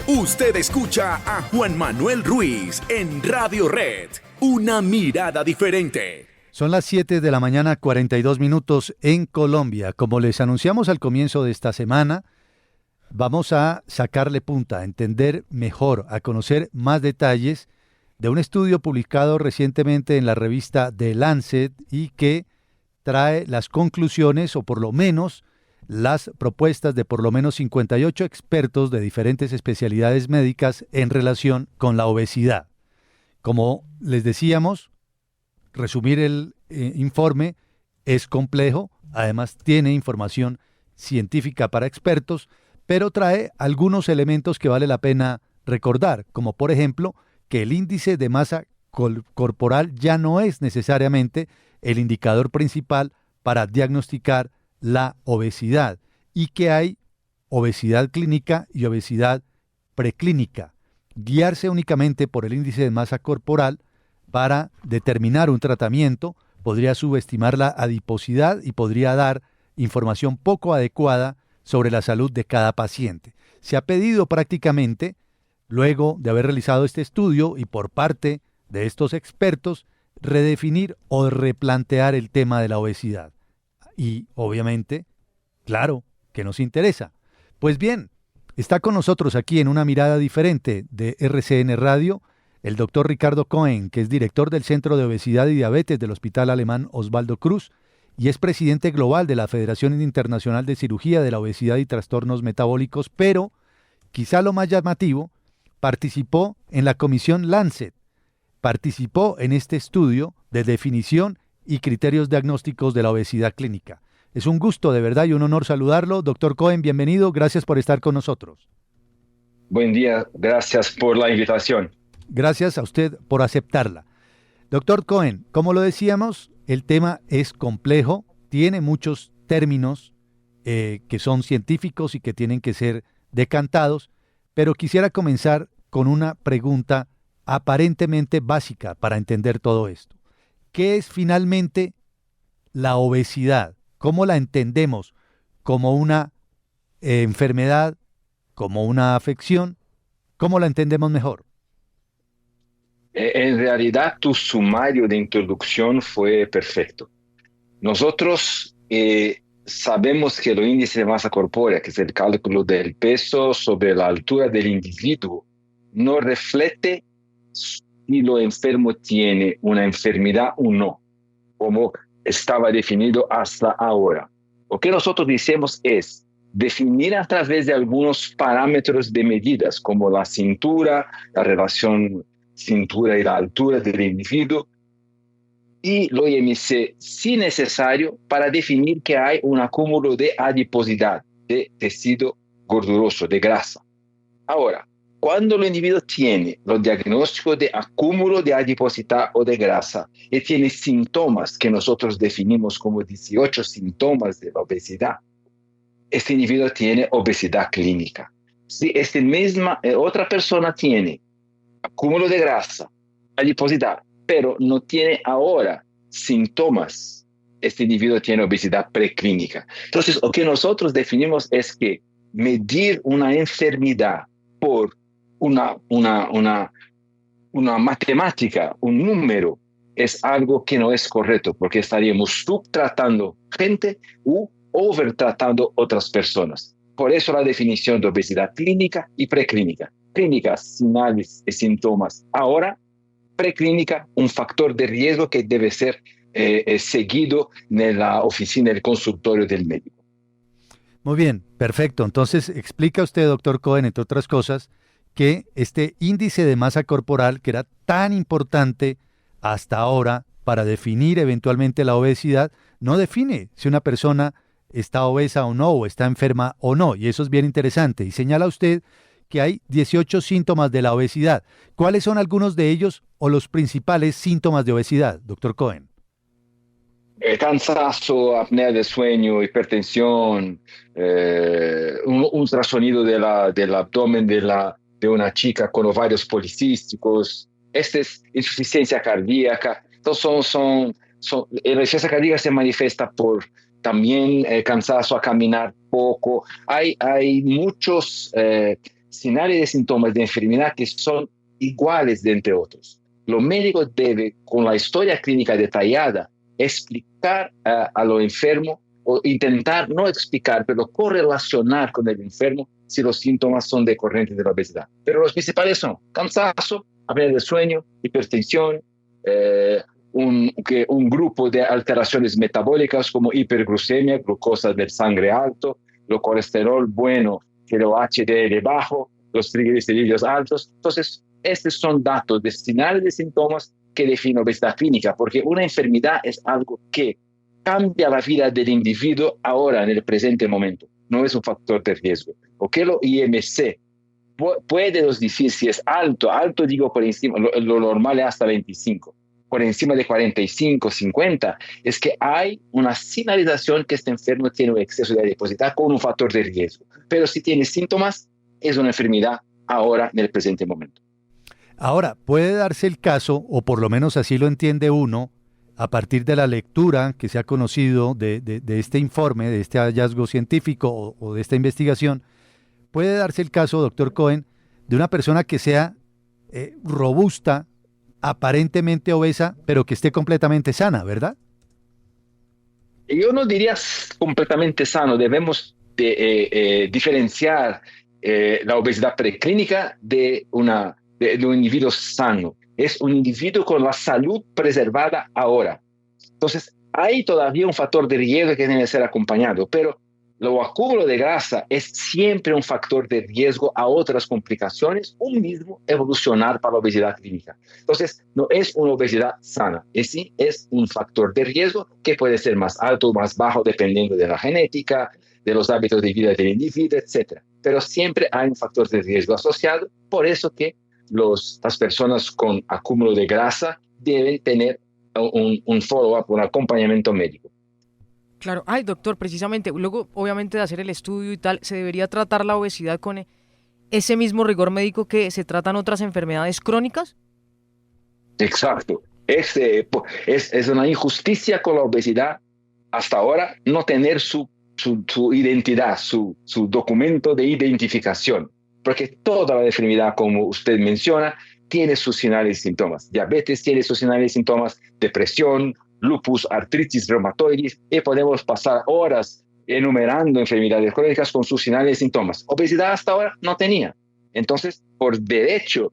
Usted escucha a Juan Manuel Ruiz en Radio Red, una mirada diferente. Son las 7 de la mañana, 42 minutos en Colombia. Como les anunciamos al comienzo de esta semana, vamos a sacarle punta, a entender mejor, a conocer más detalles de un estudio publicado recientemente en la revista The Lancet y que trae las conclusiones, o por lo menos las propuestas de por lo menos 58 expertos de diferentes especialidades médicas en relación con la obesidad. Como les decíamos, resumir el informe es complejo, además tiene información científica para expertos, pero trae algunos elementos que vale la pena recordar, como por ejemplo que el índice de masa corporal ya no es necesariamente el indicador principal para diagnosticar la obesidad y que hay obesidad clínica y obesidad preclínica. Guiarse únicamente por el índice de masa corporal para determinar un tratamiento podría subestimar la adiposidad y podría dar información poco adecuada sobre la salud de cada paciente. Se ha pedido prácticamente, luego de haber realizado este estudio y por parte de estos expertos, redefinir o replantear el tema de la obesidad. Y, obviamente, claro, que nos interesa. Pues bien, está con nosotros aquí en una mirada diferente de RCN Radio, el doctor Ricardo Cohen, que es director del Centro de Obesidad y Diabetes del Hospital Alemán Osvaldo Cruz y es presidente global de la Federación Internacional de Cirugía de la Obesidad y Trastornos Metabólicos, pero, quizá lo más llamativo, participó en la comisión Lancet, participó en este estudio de definición y criterios diagnósticos de la obesidad clínica. Es un gusto de verdad y un honor saludarlo. Doctor Cohen, bienvenido. Gracias por estar con nosotros. Buen día. Gracias por la invitación. Gracias a usted por aceptarla. Doctor Cohen, como lo decíamos, el tema es complejo, tiene muchos términos que son científicos y que tienen que ser decantados, pero quisiera comenzar con una pregunta aparentemente básica para entender todo esto. ¿Qué es finalmente la obesidad? ¿Cómo la entendemos? ¿Como una enfermedad? ¿Como una afección? ¿Cómo la entendemos mejor? En realidad, tu sumario de introducción fue perfecto. Nosotros sabemos que el índice de masa corpórea, que es el cálculo del peso sobre la altura del individuo, no refleja si lo enfermo tiene una enfermedad o no, como estaba definido hasta ahora. Lo que nosotros decimos es definir a través de algunos parámetros de medidas, como la cintura, la relación cintura y la altura del individuo, y lo IMC, si necesario, para definir que hay un acúmulo de adiposidad, de tejido gorduroso, de grasa. Ahora, cuando el individuo tiene los diagnósticos de acúmulo de adiposidad o de grasa y tiene síntomas que nosotros definimos como 18 síntomas de la obesidad, este individuo tiene obesidad clínica. Si otra persona tiene acúmulo de grasa, adiposidad, pero no tiene ahora síntomas, este individuo tiene obesidad preclínica. Entonces, lo que nosotros definimos es que medir una enfermedad por una matemática, un número, es algo que no es correcto, porque estaríamos subtratando gente u overtratando otras personas. Por eso la definición de obesidad clínica y preclínica. Clínica, señales y síntomas ahora, preclínica, un factor de riesgo que debe ser seguido en la oficina del consultorio del médico. Muy bien, perfecto. Entonces, explica usted, doctor Cohen, entre otras cosas, que este índice de masa corporal, que era tan importante hasta ahora para definir eventualmente la obesidad, no define si una persona está obesa o no, o está enferma o no, y eso es bien interesante. Y señala usted que hay 18 síntomas de la obesidad. ¿Cuáles son algunos de ellos o los principales síntomas de obesidad, doctor Cohen? Cansancio, apnea del sueño, hipertensión, un ultrasonido del abdomen de una chica con ovarios policísticos, esta es insuficiencia cardíaca. Entonces, la insuficiencia cardíaca se manifiesta por también cansancio a caminar poco. Hay muchos señales de síntomas de enfermedad que son iguales de entre otros. Los médicos deben, con la historia clínica detallada, explicar a lo enfermo, o intentar no explicar, pero correlacionar con el enfermo si los síntomas son decorrentes de la obesidad. Pero los principales son cansancio, apnea del sueño, hipertensión, un grupo de alteraciones metabólicas como hiperglucemia, glucosa del sangre alto, lo colesterol bueno, pero HDL bajo, los triglicéridos altos. Entonces, estos son datos de señales de síntomas que definen obesidad clínica, porque una enfermedad es algo que cambia la vida del individuo ahora, en el presente momento. No es un factor de riesgo. Porque lo IMC puede nos decir si es alto digo por encima, lo normal es hasta 25. Por encima de 45, 50, es que hay una señalización que este enfermo tiene un exceso de adiposidad con un factor de riesgo. Pero si tiene síntomas, es una enfermedad ahora, en el presente momento. Ahora, puede darse el caso, o por lo menos así lo entiende uno, a partir de la lectura que se ha conocido de este informe, de este hallazgo científico o de esta investigación, puede darse el caso, doctor Cohen, de una persona que sea robusta, aparentemente obesa, pero que esté completamente sana, ¿verdad? Yo no diría completamente sano. Debemos diferenciar la obesidad preclínica de un individuo sano. Es un individuo con la salud preservada ahora. Entonces, hay todavía un factor de riesgo que tiene que ser acompañado, pero lo acúmulo de grasa es siempre un factor de riesgo a otras complicaciones, un mismo evolucionar para la obesidad clínica. Entonces, no es una obesidad sana, sí es un factor de riesgo que puede ser más alto o más bajo dependiendo de la genética, de los hábitos de vida del individuo, etc. Pero siempre hay un factor de riesgo asociado, por eso que las personas con acúmulo de grasa deben tener un follow-up, un acompañamiento médico. Claro, ay doctor, precisamente, luego obviamente de hacer el estudio y tal, ¿se debería tratar la obesidad con ese mismo rigor médico que se tratan otras enfermedades crónicas? Exacto, es una injusticia con la obesidad hasta ahora no tener su identidad, su documento de identificación, porque toda la enfermedad, como usted menciona, tiene sus señales y síntomas. Diabetes tiene sus señales y síntomas, depresión, lupus, artritis reumatoide, y podemos pasar horas enumerando enfermedades crónicas con sus señales y síntomas. Obesidad hasta ahora no tenía. Entonces, por derecho,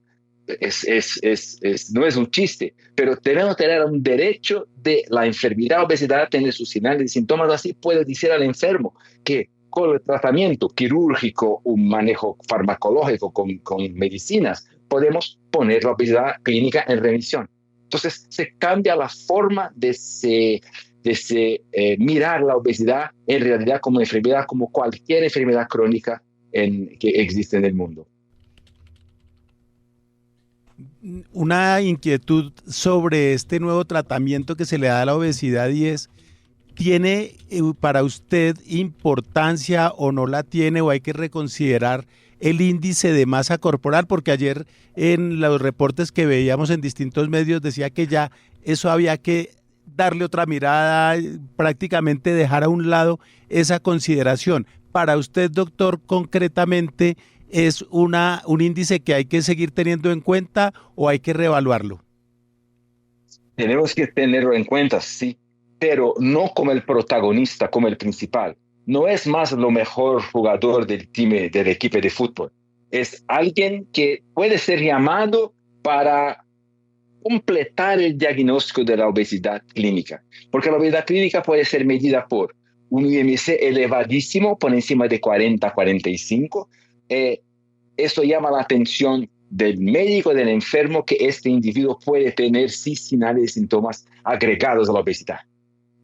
no es un chiste, pero debemos tener un derecho de la enfermedad obesidad tener sus señales y síntomas. Así puedo decir al enfermo que con el tratamiento quirúrgico, un manejo farmacológico con medicinas, podemos poner la obesidad clínica en remisión. Entonces se cambia la forma de mirar la obesidad en realidad como enfermedad, como cualquier enfermedad crónica que existe en el mundo. Una inquietud sobre este nuevo tratamiento que se le da a la obesidad y es, ¿tiene para usted importancia o no la tiene o hay que reconsiderar el índice de masa corporal? Porque ayer en los reportes que veíamos en distintos medios decía que ya eso había que darle otra mirada, prácticamente dejar a un lado esa consideración. Para usted, doctor, concretamente, ¿es un índice que hay que seguir teniendo en cuenta o hay que reevaluarlo? Tenemos que tenerlo en cuenta, sí, pero no como el protagonista, como el principal. No es más lo mejor jugador del equipo de fútbol. Es alguien que puede ser llamado para completar el diagnóstico de la obesidad clínica. Porque la obesidad clínica puede ser medida por un IMC elevadísimo, por encima de 40, 45. Eso llama la atención del médico, del enfermo, que este individuo puede tener sí señales y síntomas agregados a la obesidad.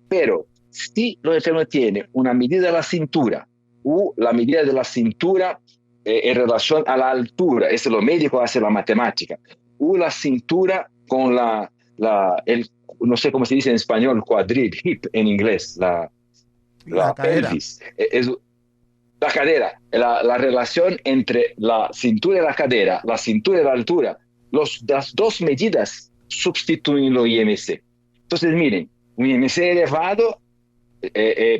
Pero si el enfermo tiene una medida de la cintura o la medida de la cintura en relación a la altura, eso lo médico hace la matemática, o la cintura con no sé cómo se dice en español, quadril, hip en inglés, la pelvis, la cadera, la relación entre la cintura y la cadera, la cintura y la altura, las dos medidas sustituyen los IMC. Entonces miren, un IMC elevado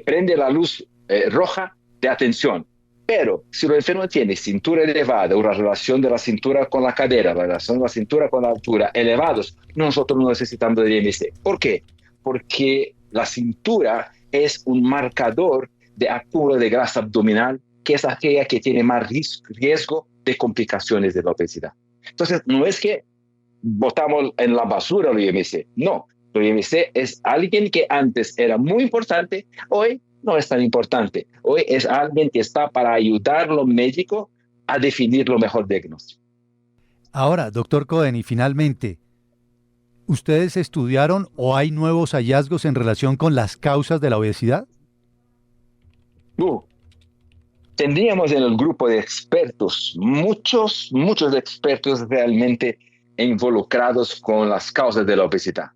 prende la luz roja de atención. Pero si el enfermo tiene cintura elevada, una relación de la cintura con la cadera, la relación de la cintura con la altura elevados, nosotros no necesitamos de IMC. ¿Por qué? Porque la cintura es un marcador de acúmulo de grasa abdominal, que es aquella que tiene más riesgo de complicaciones de la obesidad. Entonces, no es que botamos en la basura el IMC, no. El IMC es alguien que antes era muy importante, hoy no es tan importante. Hoy es alguien que está para ayudar a los médicos a definir lo mejor diagnóstico. Ahora, doctor Cohen, y finalmente, ¿ustedes estudiaron o hay nuevos hallazgos en relación con las causas de la obesidad? Tendríamos en el grupo de expertos muchos expertos realmente involucrados con las causas de la obesidad.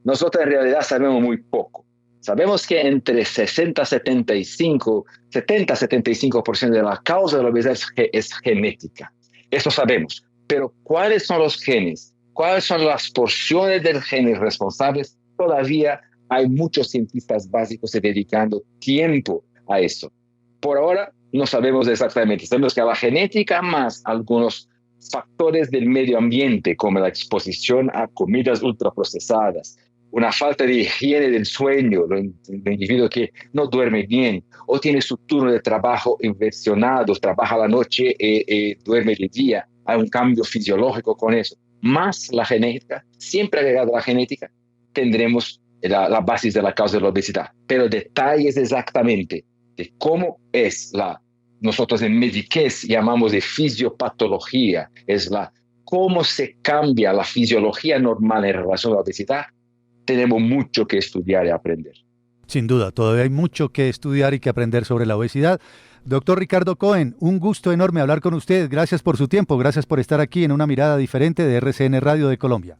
Nosotros en realidad sabemos muy poco. Sabemos que entre 70-75% de la causa de la obesidad es genética. Eso sabemos. Pero ¿cuáles son los genes? ¿Cuáles son las porciones del genes responsables? Todavía hay muchos cientistas básicos dedicando tiempo a eso. Por ahora no sabemos exactamente. Sabemos que la genética más algunos factores del medio ambiente, como la exposición a comidas ultraprocesadas, una falta de higiene del sueño, el individuo que no duerme bien o tiene su turno de trabajo inversionado, trabaja a la noche y duerme de día, hay un cambio fisiológico con eso. Más la genética, siempre agregado a la genética, tendremos la base de la causa de la obesidad. Pero detalles exactamente de cómo es nosotros en Mediquez llamamos de fisiopatología, cómo se cambia la fisiología normal en relación a la obesidad, tenemos mucho que estudiar y aprender. Sin duda, todavía hay mucho que estudiar y que aprender sobre la obesidad. Doctor Ricardo Cohen, un gusto enorme hablar con usted. Gracias por su tiempo, gracias por estar aquí en Una Mirada Diferente de RCN Radio de Colombia.